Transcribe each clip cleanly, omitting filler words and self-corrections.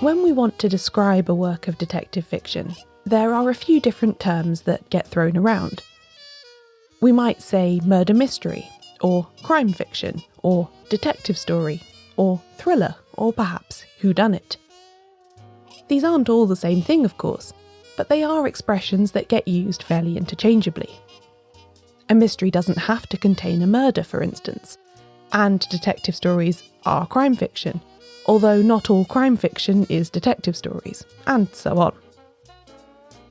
When we want to describe a work of detective fiction, there are a few different terms that get thrown around. We might say murder mystery, or crime fiction, or detective story, or thriller, or perhaps whodunit. These aren't all the same thing, of course, but they are expressions that get used fairly interchangeably. A mystery doesn't have to contain a murder, for instance, and detective stories are crime fiction, although not all crime fiction is detective stories, and so on.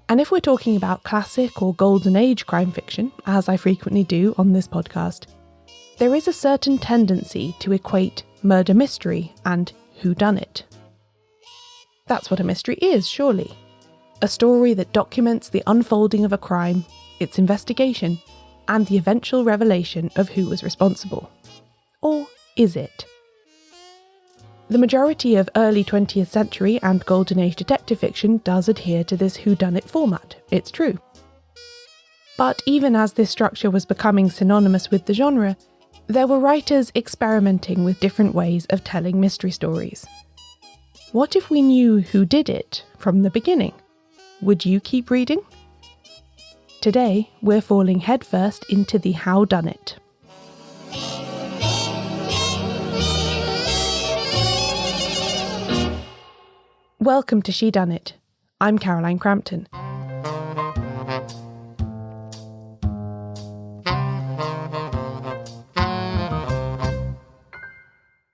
And if we're talking about classic or golden age crime fiction, as I frequently do on this podcast, there is a certain tendency to equate murder mystery and whodunit. That's what a mystery is, surely. A story that documents the unfolding of a crime, its investigation, and the eventual revelation of who was responsible. Or is it? The majority of early 20th century and golden age detective fiction does adhere to this whodunit format, it's true. But even as this structure was becoming synonymous with the genre, there were writers experimenting with different ways of telling mystery stories. What if we knew who did it from the beginning? Would you keep reading? Today, we're falling headfirst into the Howdunnit. Welcome to Shedunnit. I'm Caroline Crampton.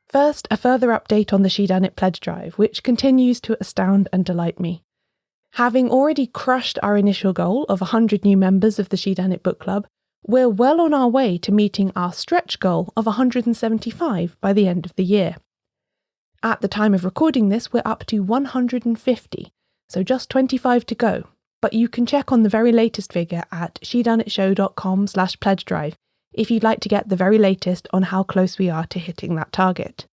First, a further update on the Shedunnit pledge drive, which continues to astound and delight me. Having already crushed our initial goal of 100 new members of the Shedunnit Book Club, we're well on our way to meeting our stretch goal of 175 by the end of the year. At the time of recording this, we're up to 150, so just 25 to go, but you can check on the very latest figure at shedunnitshow.com/pledge drive if you'd like to get the very latest on how close we are to hitting that target.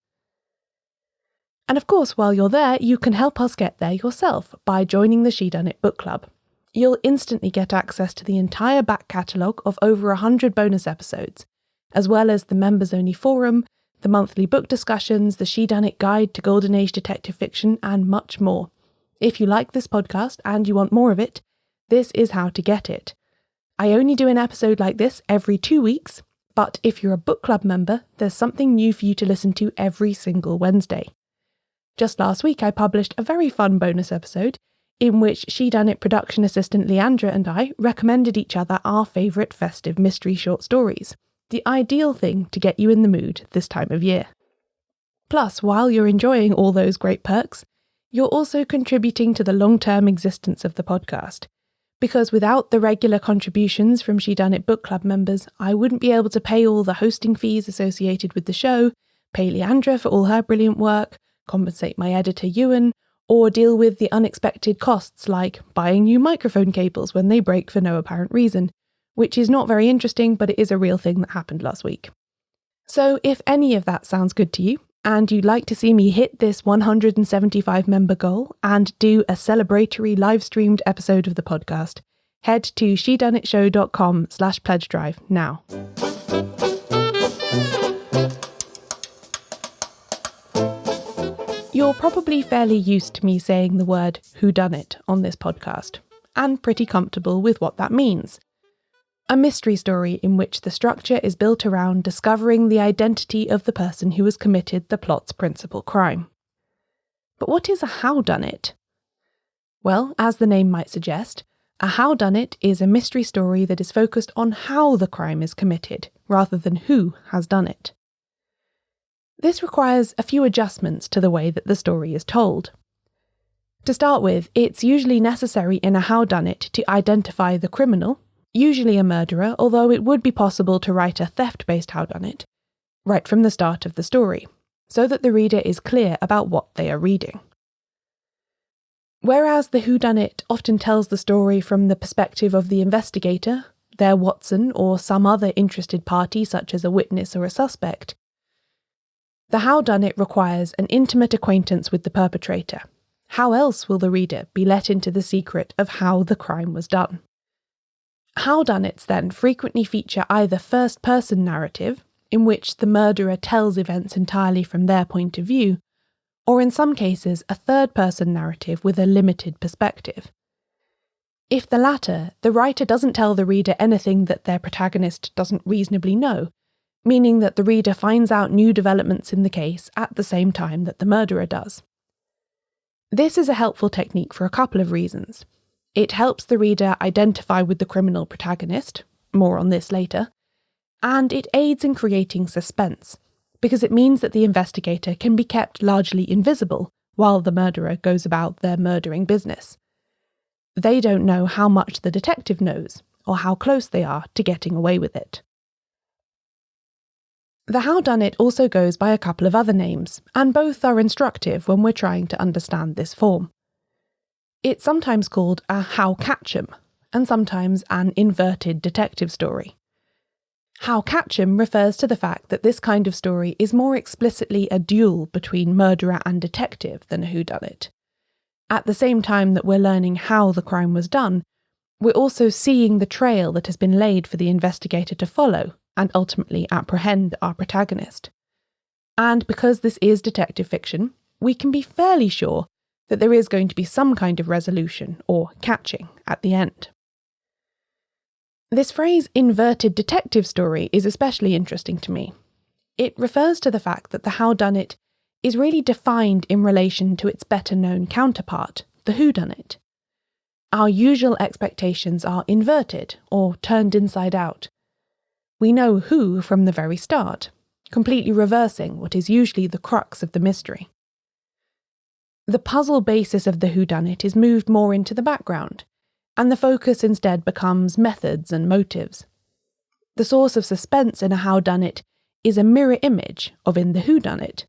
And of course, while you're there, you can help us get there yourself by joining the Shedunnit Book Club. You'll instantly get access to the entire back catalogue of over 100 bonus episodes, as well as the members-only forum, the monthly book discussions, the Shedunnit Guide to Golden Age Detective Fiction, and much more. If you like this podcast and you want more of it, this is how to get it. I only do an episode like this every 2 weeks, but if you're a book club member, there's something new for you to listen to every single Wednesday. Just last week I published a very fun bonus episode in which Shedunnit production assistant Leandra and I recommended each other our favourite festive mystery short stories, the ideal thing to get you in the mood this time of year. Plus, while you're enjoying all those great perks, you're also contributing to the long-term existence of the podcast. Because without the regular contributions from Shedunnit Book Club members, I wouldn't be able to pay all the hosting fees associated with the show, pay Leandra for all her brilliant work, compensate my editor Euan, or deal with the unexpected costs like buying new microphone cables when they break for no apparent reason, which is not very interesting, but it is a real thing that happened last week. So if any of that sounds good to you, and you'd like to see me hit this 175 member goal and do a celebratory live-streamed episode of the podcast, head to shedunnitshow.com/pledge drive now. You're probably fairly used to me saying the word whodunit on this podcast, and pretty comfortable with what that means. A mystery story in which the structure is built around discovering the identity of the person who has committed the plot's principal crime. But what is a howdunnit? Well, as the name might suggest, a howdunnit is a mystery story that is focused on how the crime is committed, rather than who has done it. This requires a few adjustments to the way that the story is told. To start with, it's usually necessary in a howdunnit to identify the criminal, usually a murderer, although it would be possible to write a theft-based howdunnit, right from the start of the story, so that the reader is clear about what they are reading. Whereas the whodunit often tells the story from the perspective of the investigator, their Watson, or some other interested party such as a witness or a suspect, the howdunnit requires an intimate acquaintance with the perpetrator. How else will the reader be let into the secret of how the crime was done? Howdunnits then frequently feature either first-person narrative, in which the murderer tells events entirely from their point of view, or in some cases a third-person narrative with a limited perspective. If the latter, the writer doesn't tell the reader anything that their protagonist doesn't reasonably know, meaning that the reader finds out new developments in the case at the same time that the murderer does. This is a helpful technique for a couple of reasons. It helps the reader identify with the criminal protagonist, more on this later, and it aids in creating suspense, because it means that the investigator can be kept largely invisible while the murderer goes about their murdering business. They don't know how much the detective knows, or how close they are to getting away with it. The Howdunnit also goes by a couple of other names, and both are instructive when we're trying to understand this form. It's sometimes called a How-Catchem, and sometimes an inverted detective story. How-Catchem refers to the fact that this kind of story is more explicitly a duel between murderer and detective than a whodunit. At the same time that we're learning how the crime was done, we're also seeing the trail that has been laid for the investigator to follow and ultimately apprehend our protagonist. And because this is detective fiction, we can be fairly sure that there is going to be some kind of resolution or catching at the end. This phrase inverted detective story is especially interesting to me. It refers to the fact that the Howdunnit is really defined in relation to its better-known counterpart, the whodunit. Our usual expectations are inverted or turned inside out. We know who from the very start, completely reversing what is usually the crux of the mystery. The puzzle basis of the whodunit is moved more into the background, and the focus instead becomes methods and motives. The source of suspense in a howdunnit is a mirror image of in the whodunit.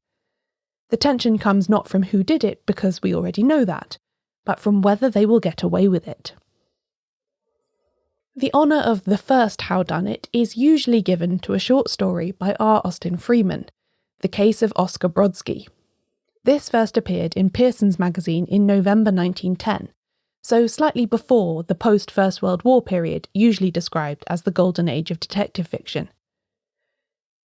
The tension comes not from who did it, because we already know that, but from whether they will get away with it. The honour of the first howdunnit is usually given to a short story by R. Austin Freeman, The Case of Oscar Brodsky. This first appeared in Pearson's magazine in November 1910, so slightly before the post-First World War period usually described as the golden age of detective fiction.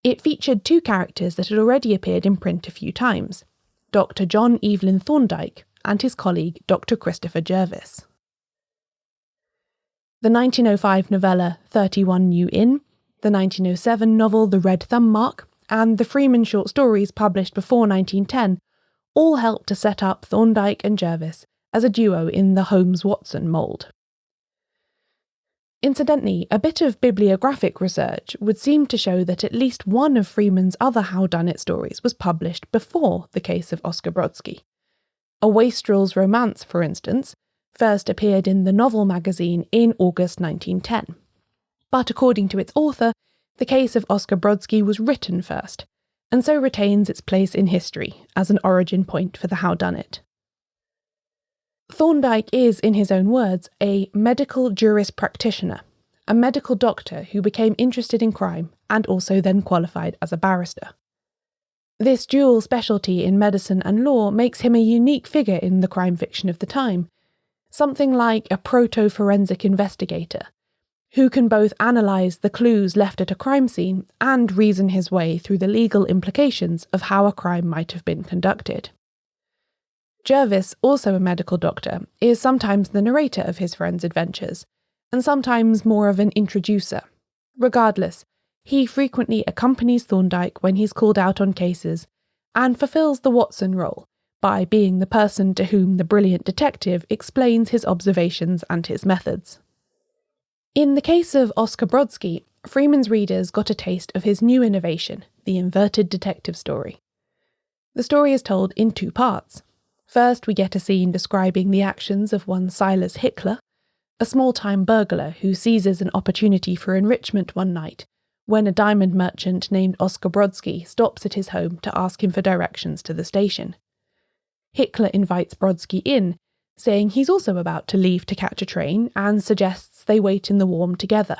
It featured two characters that had already appeared in print a few times, Dr. John Evelyn Thorndike and his colleague Dr. Christopher Jervis. The 1905 novella 31 New Inn, the 1907 novel The Red Thumb Mark, and the Freeman short stories published before 1910 all helped to set up Thorndike and Jervis as a duo in the Holmes-Watson mould. Incidentally, a bit of bibliographic research would seem to show that at least one of Freeman's other howdunnit stories was published before The Case of Oscar Brodsky. A Wastrel's Romance, for instance, first appeared in the Novel magazine in August 1910. But according to its author, The Case of Oscar Brodsky was written first, and so retains its place in history as an origin point for the howdunnit. Thorndike is, in his own words, a medical juris practitioner, a medical doctor who became interested in crime and also then qualified as a barrister. This dual specialty in medicine and law makes him a unique figure in the crime fiction of the time, something like a proto-forensic investigator, who can both analyse the clues left at a crime scene and reason his way through the legal implications of how a crime might have been conducted. Jervis, also a medical doctor, is sometimes the narrator of his friend's adventures, and sometimes more of an introducer. Regardless, he frequently accompanies Thorndike when he's called out on cases, and fulfills the Watson role by being the person to whom the brilliant detective explains his observations and his methods. In the case of Oscar Brodsky, Freeman's readers got a taste of his new innovation, the inverted detective story. The story is told in two parts. First, we get a scene describing the actions of one Silas Hickler, a small-time burglar who seizes an opportunity for enrichment one night when a diamond merchant named Oscar Brodsky stops at his home to ask him for directions to the station. Hickler invites Brodsky in, saying he's also about to leave to catch a train and suggests they wait in the warm together.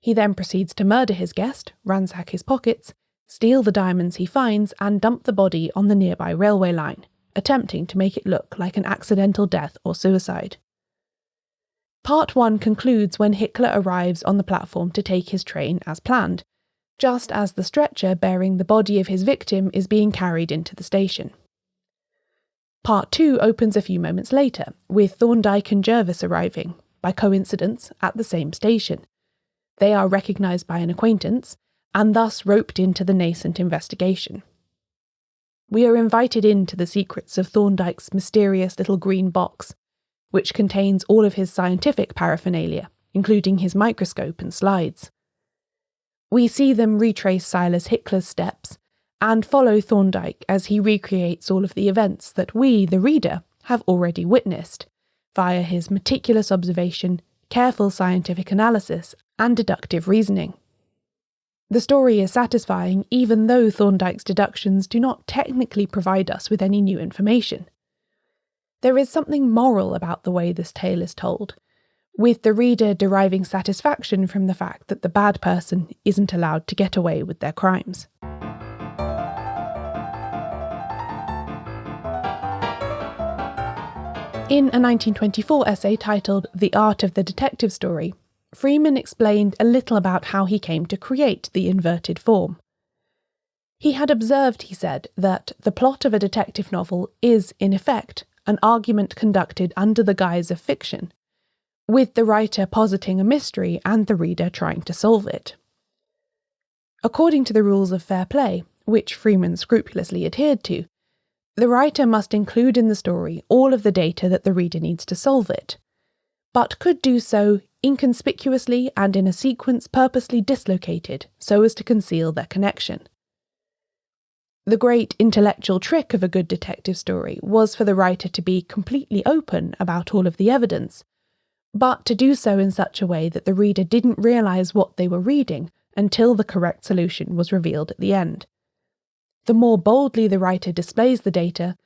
He then proceeds to murder his guest, ransack his pockets, steal the diamonds he finds and dump the body on the nearby railway line, attempting to make it look like an accidental death or suicide. Part 1 concludes when Hickler arrives on the platform to take his train as planned, just as the stretcher bearing the body of his victim is being carried into the station. Part 2 opens a few moments later, with Thorndyke and Jervis arriving, by coincidence, at the same station. They are recognised by an acquaintance, and thus roped into the nascent investigation. We are invited into the secrets of Thorndyke's mysterious little green box, which contains all of his scientific paraphernalia, including his microscope and slides. We see them retrace Silas Hickler's steps, and follow Thorndyke as he recreates all of the events that we, the reader, have already witnessed, via his meticulous observation, careful scientific analysis, and deductive reasoning. The story is satisfying even though Thorndyke's deductions do not technically provide us with any new information. There is something moral about the way this tale is told, with the reader deriving satisfaction from the fact that the bad person isn't allowed to get away with their crimes. In a 1924 essay titled The Art of the Detective Story, Freeman explained a little about how he came to create the inverted form. He had observed, he said, that the plot of a detective novel is, in effect, an argument conducted under the guise of fiction, with the writer positing a mystery and the reader trying to solve it. According to the rules of fair play, which Freeman scrupulously adhered to, the writer must include in the story all of the data that the reader needs to solve it, but could do so inconspicuously and in a sequence purposely dislocated so as to conceal their connection. The great intellectual trick of a good detective story was for the writer to be completely open about all of the evidence, but to do so in such a way that the reader didn't realise what they were reading until the correct solution was revealed at the end. The more boldly the writer displays the data,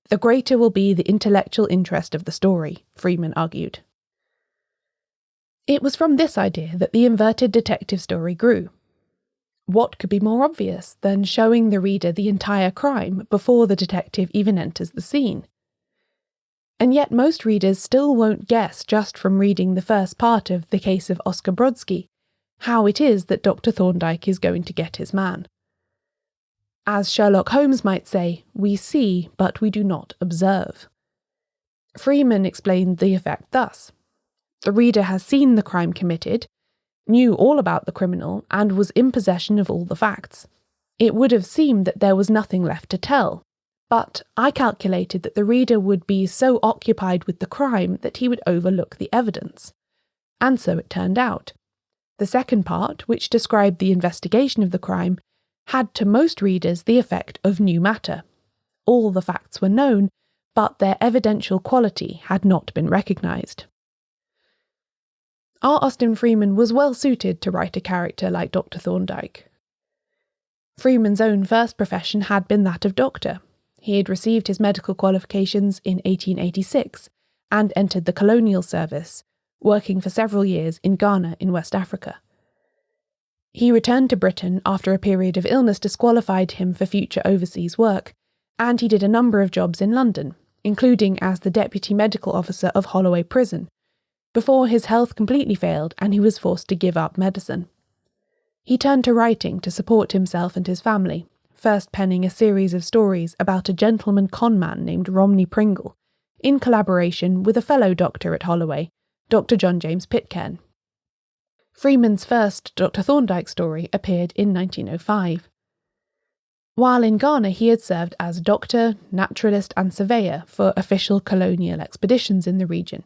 the greater will be the intellectual interest of the story, Freeman argued. It was from this idea that the inverted detective story grew. What could be more obvious than showing the reader the entire crime before the detective even enters the scene? And yet most readers still won't guess just from reading the first part of The Case of Oscar Brodsky how it is that Dr. Thorndyke is going to get his man. As Sherlock Holmes might say, we see, but we do not observe. Freeman explained the effect thus. The reader has seen the crime committed, knew all about the criminal, and was in possession of all the facts. It would have seemed that there was nothing left to tell, but I calculated that the reader would be so occupied with the crime that he would overlook the evidence. And so it turned out. The second part, which described the investigation of the crime, had to most readers the effect of new matter. All the facts were known, but their evidential quality had not been recognised. R. Austin Freeman was well suited to write a character like Dr. Thorndyke. Freeman's own first profession had been that of doctor. He had received his medical qualifications in 1886 and entered the colonial service, working for several years in Ghana in West Africa. He returned to Britain after a period of illness disqualified him for future overseas work, and he did a number of jobs in London, including as the deputy medical officer of Holloway Prison, before his health completely failed and he was forced to give up medicine. He turned to writing to support himself and his family, first penning a series of stories about a gentleman conman named Romney Pringle, in collaboration with a fellow doctor at Holloway, Dr. John James Pitcairn. Freeman's first Dr. Thorndyke story appeared in 1905. While in Ghana, he had served as doctor, naturalist and surveyor for official colonial expeditions in the region,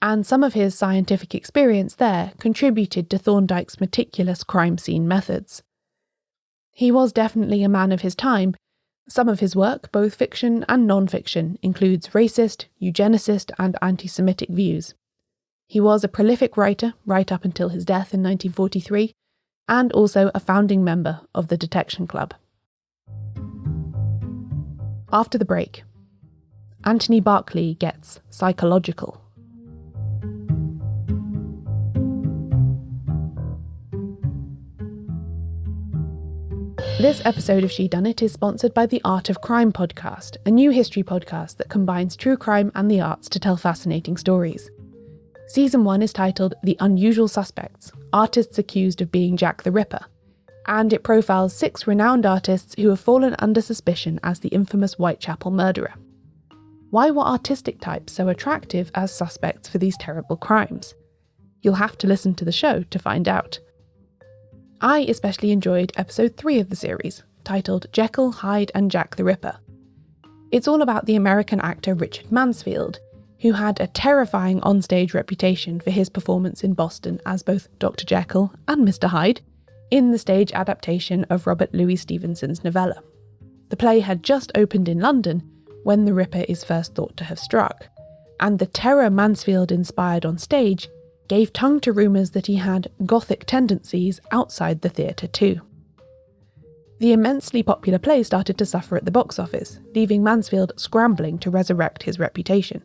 and some of his scientific experience there contributed to Thorndyke's meticulous crime scene methods. He was definitely a man of his time. Some of his work, both fiction and non-fiction, includes racist, eugenicist and anti-Semitic views. He was a prolific writer right up until his death in 1943, and also a founding member of the Detection Club. After the break, Anthony Berkeley gets psychological. This episode of Shedunnit is sponsored by the Art of Crime podcast, a new history podcast that combines true crime and the arts to tell fascinating stories. Season 1 is titled The Unusual Suspects, Artists Accused of Being Jack the Ripper, and it profiles 6 renowned artists who have fallen under suspicion as the infamous Whitechapel murderer. Why were artistic types so attractive as suspects for these terrible crimes? You'll have to listen to the show to find out. I especially enjoyed episode 3 of the series, titled Jekyll, Hyde and Jack the Ripper. It's all about the American actor Richard Mansfield, who had a terrifying onstage reputation for his performance in Boston as both Dr. Jekyll and Mr. Hyde in the stage adaptation of Robert Louis Stevenson's novella. The play had just opened in London when the Ripper is first thought to have struck, and the terror Mansfield inspired on stage gave tongue to rumours that he had Gothic tendencies outside the theatre too. The immensely popular play started to suffer at the box office, leaving Mansfield scrambling to resurrect his reputation.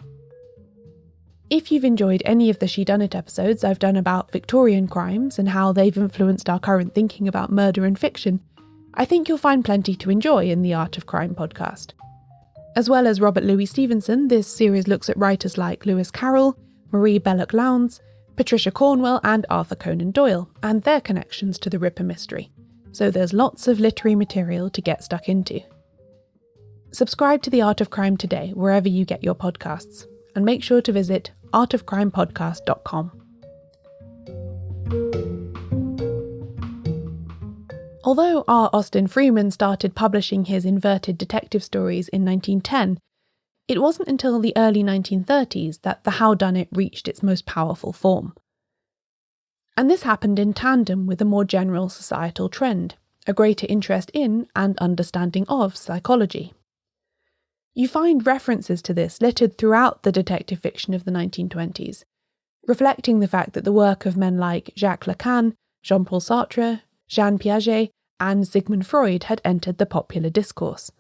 If you've enjoyed any of the Shedunnit episodes I've done about Victorian crimes and how they've influenced our current thinking about murder and fiction, I think you'll find plenty to enjoy in the Art of Crime podcast. As well as Robert Louis Stevenson, this series looks at writers like Lewis Carroll, Marie Belloc-Lowndes, Patricia Cornwell and Arthur Conan Doyle, and their connections to the Ripper mystery. So there's lots of literary material to get stuck into. Subscribe to The Art of Crime today, wherever you get your podcasts, and make sure to visit artofcrimepodcast.com. Although R. Austin Freeman started publishing his inverted detective stories in 1910, it wasn't until the early 1930s that the Howdunnit reached its most powerful form. And this happened in tandem with a more general societal trend, a greater interest in and understanding of psychology. You find references to this littered throughout the detective fiction of the 1920s, reflecting the fact that the work of men like Jacques Lacan, Jean-Paul Sartre, Jean Piaget, and Sigmund Freud had entered the popular discourse.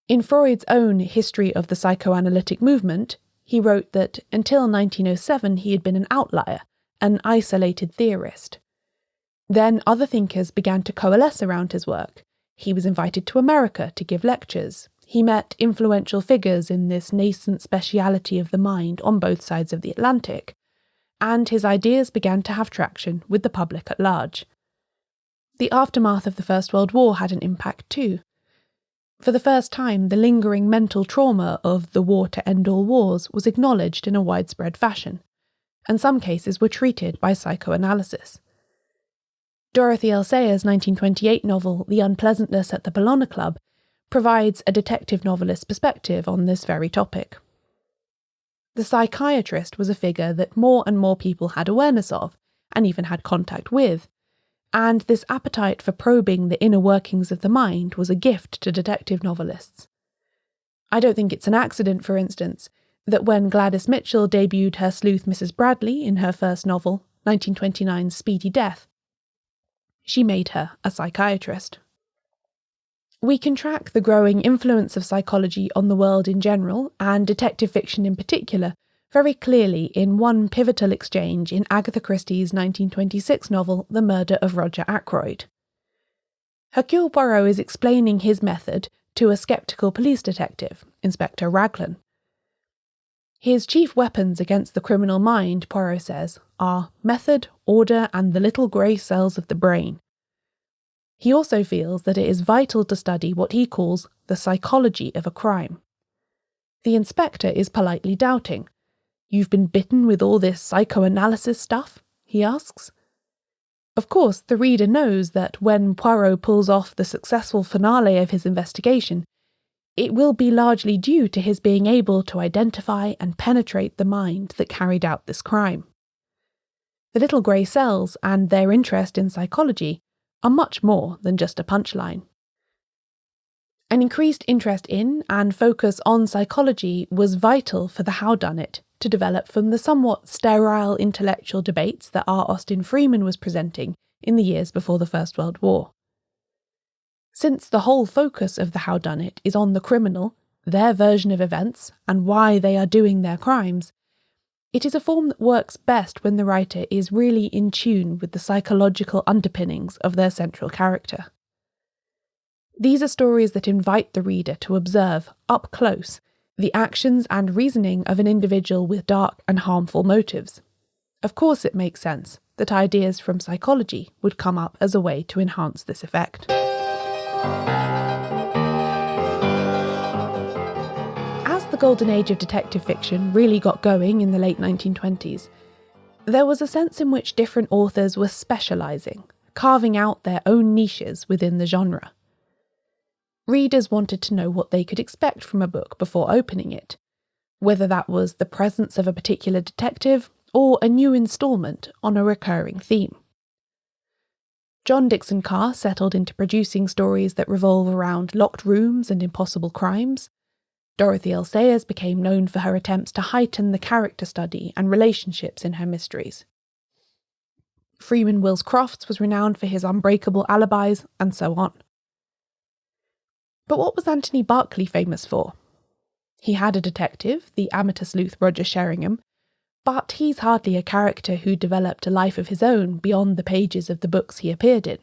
In Freud's own History of the Psychoanalytic Movement, he wrote that until 1907 he had been an outlier, an isolated theorist. Then other thinkers began to coalesce around his work. He was invited to America to give lectures. He met influential figures in this nascent speciality of the mind on both sides of the Atlantic, and his ideas began to have traction with the public at large. The aftermath of the First World War had an impact too. For the first time, the lingering mental trauma of the war to end all wars was acknowledged in a widespread fashion, and some cases were treated by psychoanalysis. Dorothy L. Sayers' 1928 novel The Unpleasantness at the Bologna Club provides a detective novelist's perspective on this very topic. The psychiatrist was a figure that more and more people had awareness of, and even had contact with, and this appetite for probing the inner workings of the mind was a gift to detective novelists. I don't think it's an accident, for instance, that when Gladys Mitchell debuted her sleuth Mrs. Bradley in her first novel, 1929's Speedy Death, she made her a psychiatrist. We can track the growing influence of psychology on the world in general, and detective fiction in particular, very clearly in one pivotal exchange in Agatha Christie's 1926 novel The Murder of Roger Ackroyd. Hercule Poirot is explaining his method to a sceptical police detective, Inspector Raglan. His chief weapons against the criminal mind, Poirot says, are method, order, and the little grey cells of the brain. He also feels that it is vital to study what he calls the psychology of a crime. The inspector is politely doubting. "You've been bitten with all this psychoanalysis stuff?" he asks. Of course, the reader knows that when Poirot pulls off the successful finale of his investigation, it will be largely due to his being able to identify and penetrate the mind that carried out this crime. The little grey cells and their interest in psychology are much more than just a punchline. An increased interest in and focus on psychology was vital for the Howdunnit to develop from the somewhat sterile intellectual debates that R. Austin Freeman was presenting in the years before the First World War. Since the whole focus of the Howdunnit is on the criminal, their version of events, and why they are doing their crimes, it is a form that works best when the writer is really in tune with the psychological underpinnings of their central character. These are stories that invite the reader to observe, up close, the actions and reasoning of an individual with dark and harmful motives. Of course it makes sense that ideas from psychology would come up as a way to enhance this effect. As the the golden age of detective fiction really got going in the late 1920s, there was a sense in which different authors were specialising, carving out their own niches within the genre. Readers wanted to know what they could expect from a book before opening it, whether that was the presence of a particular detective or a new instalment on a recurring theme. John Dickson Carr settled into producing stories that revolve around locked rooms and impossible crimes. Dorothy L. Sayers became known for her attempts to heighten the character study and relationships in her mysteries. Freeman Wills Crofts was renowned for his unbreakable alibis, and so on. But what was Anthony Berkeley famous for? He had a detective, the amateur sleuth Roger Sheringham, but he's hardly a character who developed a life of his own beyond the pages of the books he appeared in.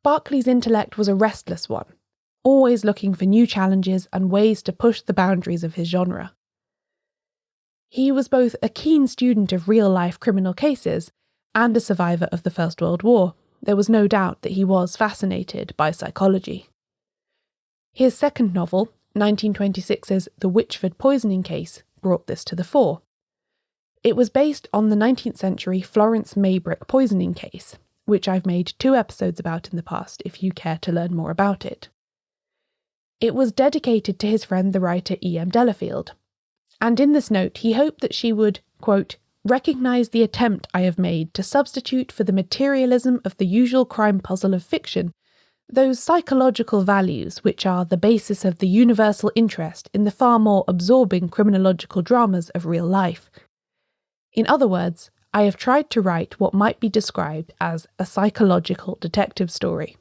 Berkeley's intellect was a restless one, always looking for new challenges and ways to push the boundaries of his genre. He was both a keen student of real-life criminal cases and a survivor of the First World War. There was no doubt that he was fascinated by psychology. His second novel, 1926's The Witchford Poisoning Case, brought this to the fore. It was based on the 19th century Florence Maybrick poisoning case, which I've made 2 episodes about in the past if you care to learn more about it. It was dedicated to his friend the writer E.M. Delafield, and in this note he hoped that she would, quote, recognise the attempt I have made to substitute for the materialism of the usual crime puzzle of fiction those psychological values which are the basis of the universal interest in the far more absorbing criminological dramas of real life. In other words, I have tried to write what might be described as a psychological detective story.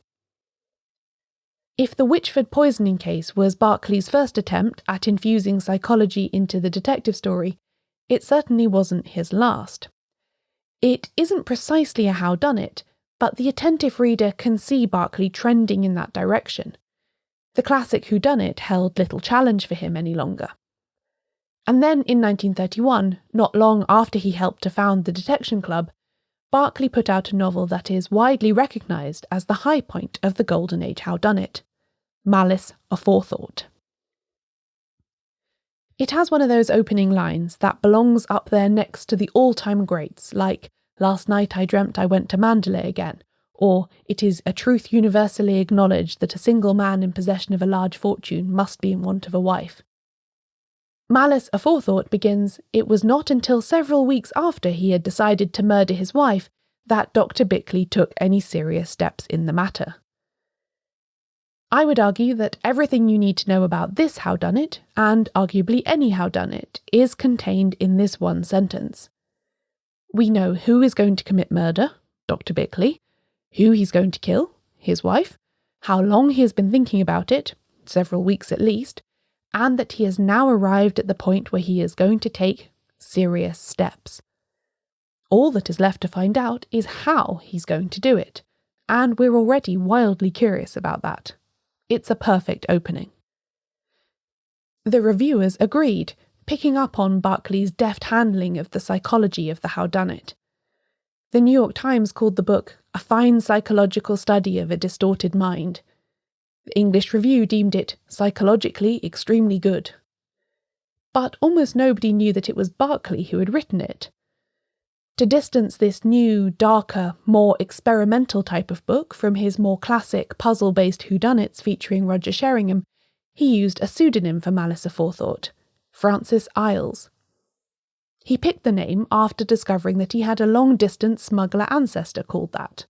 If the Witchford poisoning case was Berkeley's first attempt at infusing psychology into the detective story, it certainly wasn't his last. It isn't precisely a whodunit, but the attentive reader can see Berkeley trending in that direction. The classic whodunit held little challenge for him any longer. And then in 1931, not long after he helped to found the Detection Club, Berkeley put out a novel that is widely recognised as the high point of the Golden Age whodunit, Malice Aforethought. It has one of those opening lines that belongs up there next to the all-time greats, like Last night I dreamt I went to Mandalay again, or It is a truth universally acknowledged that a single man in possession of a large fortune must be in want of a wife. Malice Aforethought begins, it was not until several weeks after he had decided to murder his wife that Dr. Bickley took any serious steps in the matter. I would argue that everything you need to know about this whodunit, and arguably any whodunit, is contained in this one sentence. We know who is going to commit murder, Dr. Bickley, who he's going to kill, his wife, how long he has been thinking about it, several weeks at least, and that he has now arrived at the point where he is going to take serious steps. All that is left to find out is how he's going to do it, and we're already wildly curious about that. It's a perfect opening. The reviewers agreed, picking up on Berkeley's deft handling of the psychology of the whodunit. The New York Times called the book a fine psychological study of a distorted mind. The English Review deemed it psychologically extremely good. But almost nobody knew that it was Berkeley who had written it. To distance this new, darker, more experimental type of book from his more classic puzzle-based whodunits featuring Roger Sheringham, he used a pseudonym for Malice Aforethought, Francis Isles. He picked the name after discovering that he had a long-distance smuggler ancestor called that.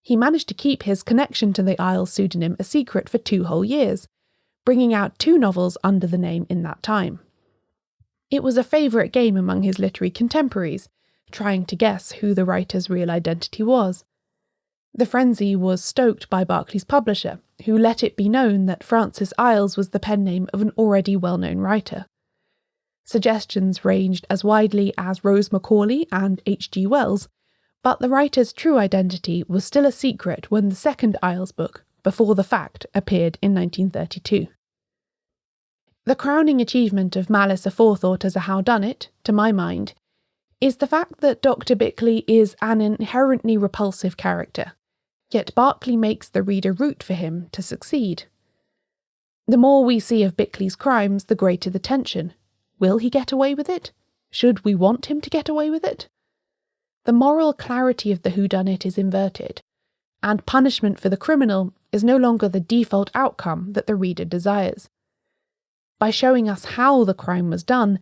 He managed to keep his connection to the Isles pseudonym a secret for 2 whole years, bringing out 2 novels under the name in that time. It was a favourite game among his literary contemporaries, trying to guess who the writer's real identity was. The frenzy was stoked by Berkeley's publisher, who let it be known that Francis Isles was the pen name of an already well-known writer. Suggestions ranged as widely as Rose Macaulay and H.G. Wells, but the writer's true identity was still a secret when the second Isles book, Before the Fact, appeared in 1932. The crowning achievement of Malice Aforethought as a whodunit, to my mind, is the fact that Dr. Bickley is an inherently repulsive character, yet Berkeley makes the reader root for him to succeed. The more we see of Bickley's crimes, the greater the tension. Will he get away with it? Should we want him to get away with it? The moral clarity of the whodunit is inverted, and punishment for the criminal is no longer the default outcome that the reader desires. By showing us how the crime was done,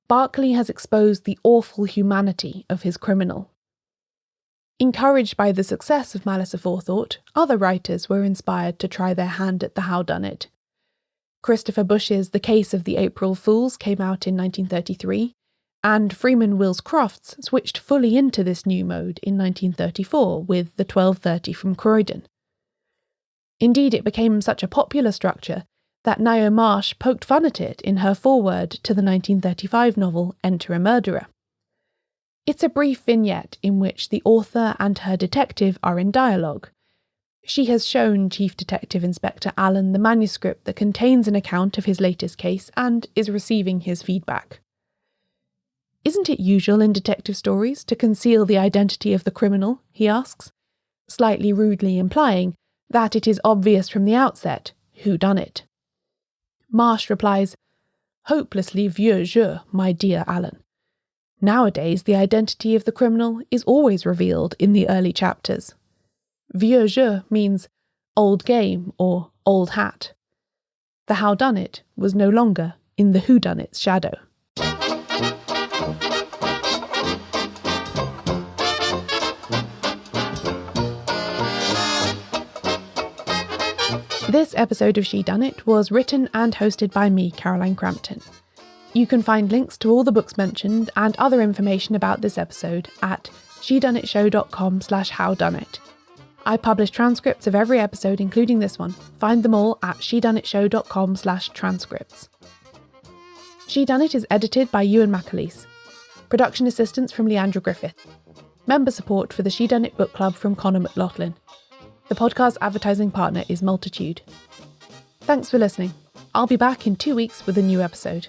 Berkeley has exposed the awful humanity of his criminal. Encouraged by the success of Malice Aforethought, other writers were inspired to try their hand at the Howdunnit. Christopher Bush's The Case of the April Fools came out in 1933, and Freeman Wills Crofts switched fully into this new mode in 1934 with The 1230 from Croydon. Indeed, it became such a popular structure that Ngaio Marsh poked fun at it in her foreword to the 1935 novel Enter a Murderer. It's a brief vignette in which the author and her detective are in dialogue. She has shown Chief Detective Inspector Allen the manuscript that contains an account of his latest case and is receiving his feedback. Isn't it usual in detective stories to conceal the identity of the criminal, he asks, slightly rudely implying that it is obvious from the outset who done it. Marsh replies, "Hopelessly vieux jeu, my dear Allen. Nowadays, the identity of the criminal is always revealed in the early chapters. Vieux jeu means old game or old hat. The Howdunnit was no longer in the whodunnit's shadow." This episode of Shedunnit was written and hosted by me, Caroline Crampton. You can find links to all the books mentioned and other information about this episode at shedunnitshow.com/howdunnit. I publish transcripts of every episode, including this one. Find them all at shedunnitshow.com/transcripts. Shedunnit is edited by Euan MacAleece. Production assistance from Leandra Griffith. Member support for the Shedunnit Book Club from Connor McLoughlin. The podcast advertising partner is Multitude. Thanks for listening. I'll be back in 2 weeks with a new episode.